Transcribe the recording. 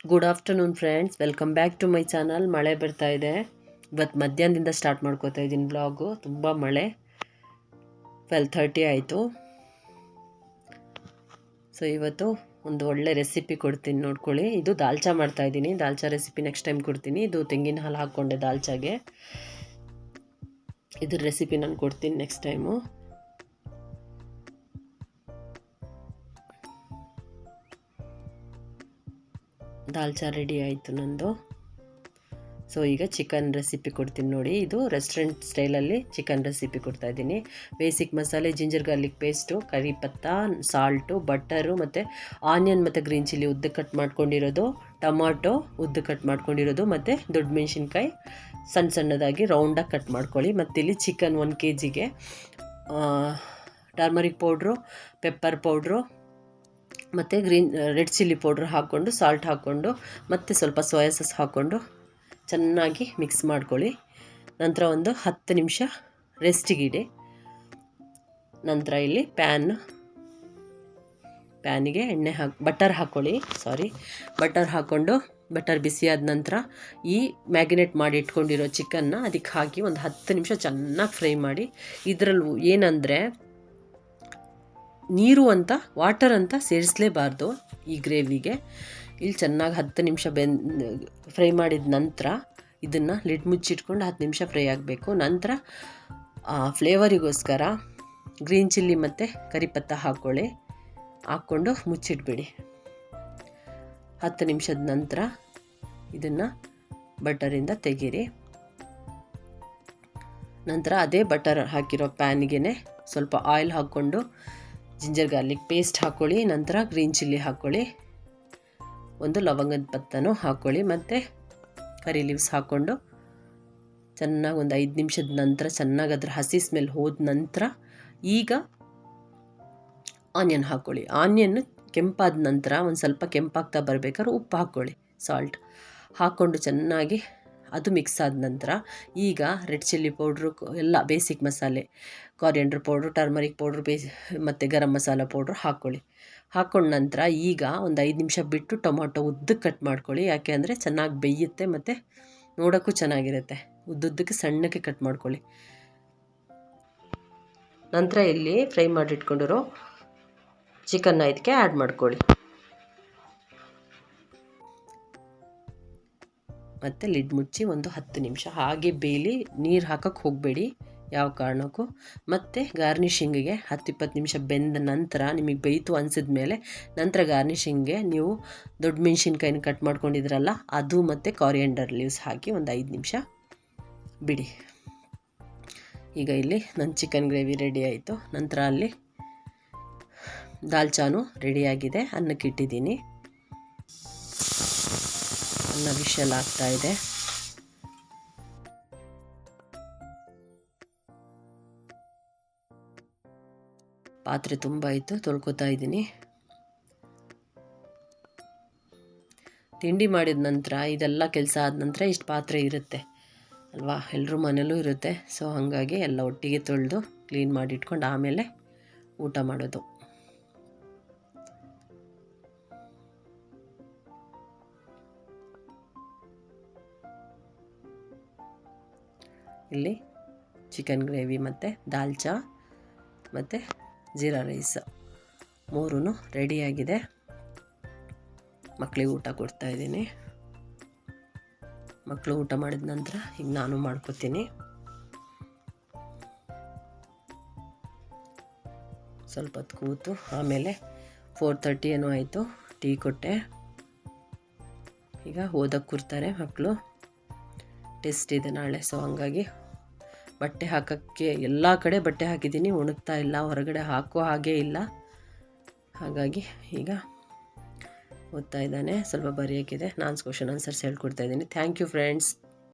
Good afternoon friends, welcome back to my channel. ಮಳೆ ಬರ್ತಾ ಇದೆ. ಇವತ್ತು ಮಧ್ಯಾಹ್ನದಿಂದ ಸ್ಟಾರ್ಟ್ ಮಾಡ್ಕೋತಾ ಇದ್ದೀನಿ ವ್ಲಾಗು. ತುಂಬ ಮಳೆ. 12:30 ಆಯಿತು. ಸೊ ಇವತ್ತು ಒಂದು ಒಳ್ಳೆ ರೆಸಿಪಿ ಕೊಡ್ತೀನಿ, ನೋಡ್ಕೊಳ್ಳಿ. ಇದು ದಾಲ್ಚಾ ಮಾಡ್ತಾಯಿದ್ದೀನಿ. ದಾಲ್ಚಾ ರೆಸಿಪಿ ನೆಕ್ಸ್ಟ್ ಟೈಮ್ ಕೊಡ್ತೀನಿ. ಇದು ತೆಂಗಿನ ಹಾಲು ಹಾಕ್ಕೊಂಡೆ ದಾಲ್ಚಾಗೆ. ಇದ್ರ ರೆಸಿಪಿ ನಾನು ಕೊಡ್ತೀನಿ ನೆಕ್ಸ್ಟ್ ಟೈಮು. ದಾಲ್ಚಾ ರೆಡಿ ಆಯಿತು ನಂದು. ಸೊ ಈಗ ಚಿಕನ್ ರೆಸಿಪಿ ಕೊಡ್ತೀನಿ ನೋಡಿ. ಇದು ರೆಸ್ಟೋರೆಂಟ್ ಸ್ಟೈಲಲ್ಲಿ ಚಿಕನ್ ರೆಸಿಪಿ ಕೊಡ್ತಾಯಿದ್ದೀನಿ. ಬೇಸಿಕ್ ಮಸಾಲೆ, ಜಿಂಜರ್ ಗಾರ್ಲಿಕ್ ಪೇಸ್ಟು, ಕರಿ ಪತ್ತ, ಸಾಲ್ಟು, ಬಟರು ಮತ್ತು ಆನಿಯನ್ ಮತ್ತು ಗ್ರೀನ್ ಚಿಲ್ಲಿ ಉದ್ದ ಕಟ್ ಮಾಡ್ಕೊಂಡಿರೋದು, ಟೊಮಾಟೊ ಉದ್ದ ಕಟ್ ಮಾಡ್ಕೊಂಡಿರೋದು ಮತ್ತು ದೊಡ್ಡ ಮೆಣಸಿನ್ಕಾಯಿ ಸಣ್ಣ ಸಣ್ಣದಾಗಿ ರೌಂಡಾಗಿ ಕಟ್ ಮಾಡ್ಕೊಳ್ಳಿ. ಮತ್ತು ಇಲ್ಲಿ ಚಿಕನ್ 1 kgಗೆ ಟರ್ಮರಿಕ್ ಪೌಡ್ರು, ಪೆಪ್ಪರ್ ಪೌಡ್ರು ಮತ್ತು ರೆಡ್ ಚಿಲ್ಲಿ ಪೌಡ್ರ್ ಹಾಕ್ಕೊಂಡು, ಸಾಲ್ಟ್ ಹಾಕ್ಕೊಂಡು ಮತ್ತು ಸ್ವಲ್ಪ ಸೋಯಾ ಸಾಸ್ ಹಾಕ್ಕೊಂಡು ಚೆನ್ನಾಗಿ ಮಿಕ್ಸ್ ಮಾಡ್ಕೊಳ್ಳಿ. ನಂತರ ಒಂದು 10 ನಿಮಿಷ ರೆಸ್ಟಿಗಿಡಿ. ನಂತರ ಇಲ್ಲಿ ಪ್ಯಾನಿಗೆ ಬಟರ್ ಹಾಕ್ಕೊಂಡು ಬಟರ್ ಬಿಸಿಯಾದ ನಂತರ ಈ ಮ್ಯಾಗಿನೇಟ್ ಮಾಡಿ ಇಟ್ಕೊಂಡಿರೋ ಚಿಕನ್ನ ಅದಕ್ಕೆ ಹಾಕಿ ಒಂದು 10 ನಿಮಿಷ ಚೆನ್ನಾಗಿ ಫ್ರೈ ಮಾಡಿ. ಇದರಲ್ಲಿ ಏನಂದರೆ ವಾಟರ್ ಅಂತ ಸೇರಿಸಲೇಬಾರ್ದು ಈ ಗ್ರೇವಿಗೆ. ಇಲ್ಲಿ ಚೆನ್ನಾಗಿ 10 ನಿಮಿಷ ಫ್ರೈ ಮಾಡಿದ ನಂತರ ಇದನ್ನು ಲಿಡ್ ಮುಚ್ಚಿಟ್ಕೊಂಡು 10 ನಿಮಿಷ ಫ್ರೈ ಆಗಬೇಕು. ನಂತರ ಫ್ಲೇವರಿಗೋಸ್ಕರ ಗ್ರೀನ್ ಚಿಲ್ಲಿ ಮತ್ತು ಕರಿಪತ್ತ ಹಾಕ್ಕೊಂಡು ಮುಚ್ಚಿಟ್ಬಿಡಿ. 10 ನಿಮಿಷದ ನಂತರ ಇದನ್ನು ಬಟರಿಂದ ತೆಗೀರಿ. ನಂತರ ಅದೇ ಬಟರ್ ಹಾಕಿರೋ ಪ್ಯಾನಿಗೆ ಸ್ವಲ್ಪ ಆಯಿಲ್ ಹಾಕ್ಕೊಂಡು ಜಿಂಜರ್ ಗಾರ್ಲಿಕ್ ಪೇಸ್ಟ್ ಹಾಕ್ಕೊಳ್ಳಿ. ನಂತರ ಗ್ರೀನ್ ಚಿಲ್ಲಿ ಹಾಕ್ಕೊಳ್ಳಿ, ಒಂದು ಲವಂಗದ ಪತ್ತನೂ ಹಾಕ್ಕೊಳ್ಳಿ ಮತ್ತು ಕರಿ ಲೀವ್ಸ್ ಹಾಕ್ಕೊಂಡು ಚೆನ್ನಾಗಿ ಒಂದು 5 ನಿಮಿಷದ ನಂತರ ಚೆನ್ನಾಗಿ ಅದರ ಹಸಿ ಸ್ಮೆಲ್ ಹೋದ ನಂತರ ಈಗ ಆನಿಯನ್ ಹಾಕ್ಕೊಳ್ಳಿ. ಆನಿಯನ್ನು ಕೆಂಪಾದ ನಂತರ ಒಂದು ಸ್ವಲ್ಪ ಕೆಂಪಾಗ್ತಾ ಬರಬೇಕಾದ್ರೆ ಉಪ್ಪು ಹಾಕ್ಕೊಳ್ಳಿ, ಸಾಲ್ಟ್ ಹಾಕ್ಕೊಂಡು ಚೆನ್ನಾಗಿ ಅದು ಮಿಕ್ಸ್ ಆದ ನಂತರ ಈಗ ರೆಡ್ ಚಿಲ್ಲಿ ಪೌಡ್ರು ಎಲ್ಲ ಬೇಸಿಕ್ ಮಸಾಲೆ, ಕಾರಿಯಂಡರ್ ಪೌಡ್ರು, ಟರ್ಮರಿಕ್ ಪೌಡ್ರು, ಮತ್ತು ಗರಂ ಮಸಾಲ ಪೌಡ್ರು ಹಾಕ್ಕೊಂಡ ನಂತರ ಈಗ ಒಂದು 5 ನಿಮಿಷ ಬಿಟ್ಟು ಟೊಮಾಟೊ ಉದ್ದಕ್ಕೆ ಕಟ್ ಮಾಡ್ಕೊಳ್ಳಿ. ಯಾಕೆ ಅಂದರೆ ಚೆನ್ನಾಗಿ ಬೇಯುತ್ತೆ ಮತ್ತು ನೋಡೋಕ್ಕೂ ಚೆನ್ನಾಗಿರುತ್ತೆ. ಉದ್ದುದ್ದಕ್ಕೆ ಸಣ್ಣಕ್ಕೆ ಕಟ್ ಮಾಡ್ಕೊಳ್ಳಿ. ನಂತರ ಇಲ್ಲಿ ಫ್ರೈ ಮಾಡಿಟ್ಕೊಂಡಿರೋ ಚಿಕನ್ನ ಇದಕ್ಕೆ ಆ್ಯಡ್ ಮಾಡ್ಕೊಳ್ಳಿ ಮತ್ತು ಲಿಡ್ ಮುಚ್ಚಿ ಒಂದು 10 ನಿಮಿಷ ಹಾಗೆ ಬೇಯಲಿ. ನೀರು ಹಾಕೋಕ್ಕೆ ಹೋಗಬೇಡಿ ಯಾವ ಕಾರಣಕ್ಕೂ. ಮತ್ತು ಗಾರ್ನಿಷಿಂಗಿಗೆ 10-20 ನಿಮಿಷ ಬೆಂದ ನಂತರ ನಿಮಗೆ ಬೇಯ್ತು ಅನಿಸಿದ ಮೇಲೆ ನಂತರ ಗಾರ್ನಿಷಿಂಗ್ಗೆ ನೀವು ದೊಡ್ಡ ಮೆಣಸಿನ್ಕಾಯಿನ ಕಟ್ ಮಾಡ್ಕೊಂಡಿದ್ರಲ್ಲ ಅದು ಮತ್ತು ಕಾರಿಯಂಡರ್ ಲೀವ್ಸ್ ಹಾಕಿ ಒಂದು 5 ನಿಮಿಷ ಬಿಡಿ. ಈಗ ಇಲ್ಲಿ ನನ್ನ ಚಿಕನ್ ಗ್ರೇವಿ ರೆಡಿ ಆಯಿತು. ನಂತರ ಅಲ್ಲಿ ದಾಲ್ಚಾನು ರೆಡಿಯಾಗಿದೆ. ಅನ್ನಕ್ಕೆ ಇಟ್ಟಿದ್ದೀನಿ. ಅನ್ನ ವಿಷಲ್ ಆಗ್ತಾ ಇದೆ. ಪಾತ್ರೆ ತುಂಬ ಆಯಿತು, ತೊಳ್ಕೊತಾ ಇದ್ದೀನಿ. ತಿಂಡಿ ಮಾಡಿದ ನಂತರ ಇದೆಲ್ಲ ಕೆಲಸ ಆದ ನಂತರ ಇಷ್ಟು ಪಾತ್ರೆ ಇರುತ್ತೆ ಅಲ್ವಾ, ಎಲ್ಲರೂ ಮನೇಲೂ ಇರುತ್ತೆ. ಸೊ ಹಾಗಾಗಿ ಎಲ್ಲ ಒಟ್ಟಿಗೆ ತೊಳೆದು ಕ್ಲೀನ್ ಮಾಡಿಟ್ಕೊಂಡು ಆಮೇಲೆ ಊಟ ಮಾಡೋದು. ಇಲ್ಲಿ ಚಿಕನ್ ಗ್ರೇವಿ ಮತ್ತು ದಾಲ್ಚಾ ಮತ್ತು ಜೀರಾ ರೈಸ್ 3 ರೆಡಿಯಾಗಿದೆ. ಮಕ್ಕಳಿಗೆ ಊಟ ಕೊಡ್ತಾಯಿದ್ದೀನಿ. ಮಕ್ಕಳು ಊಟ ಮಾಡಿದ ನಂತರ ಈಗ ನಾನು ಮಾಡ್ಕೋತೀನಿ. ಸ್ವಲ್ಪ ಹೊತ್ತು ಕೂತು ಆಮೇಲೆ 4:30 ಏನೋ ಆಯಿತು, ಟೀ ಕೊಟ್ಟೆ. ಈಗ ಓದಕ್ಕೆ ಕೂರ್ತಾರೆ ಮಕ್ಕಳು. ಟೆಸ್ಟ್ ಇದೆ ನಾಳೆ. ಸೊ ಹಂಗಾಗಿ ಬಟ್ಟೆ ಹಾಕೋಕ್ಕೆ ಎಲ್ಲ ಕಡೆ ಬಟ್ಟೆ ಹಾಕಿದ್ದೀನಿ, ಒಣಗ್ತಾ ಇಲ್ಲ, ಹೊರಗಡೆ ಹಾಕೋ ಹಾಗೇ ಇಲ್ಲ. ಹಾಗಾಗಿ ಈಗ ಓದ್ತಾ ಇದ್ದಾನೆ. ಸ್ವಲ್ಪ ಬರೆಯೋಕ್ಕಿದೆ. ನಾನು ಕ್ವಶನ್ ಆನ್ಸರ್ಸ್ ಹೇಳ್ಕೊಡ್ತಾ ಇದ್ದೀನಿ. Thank you friends.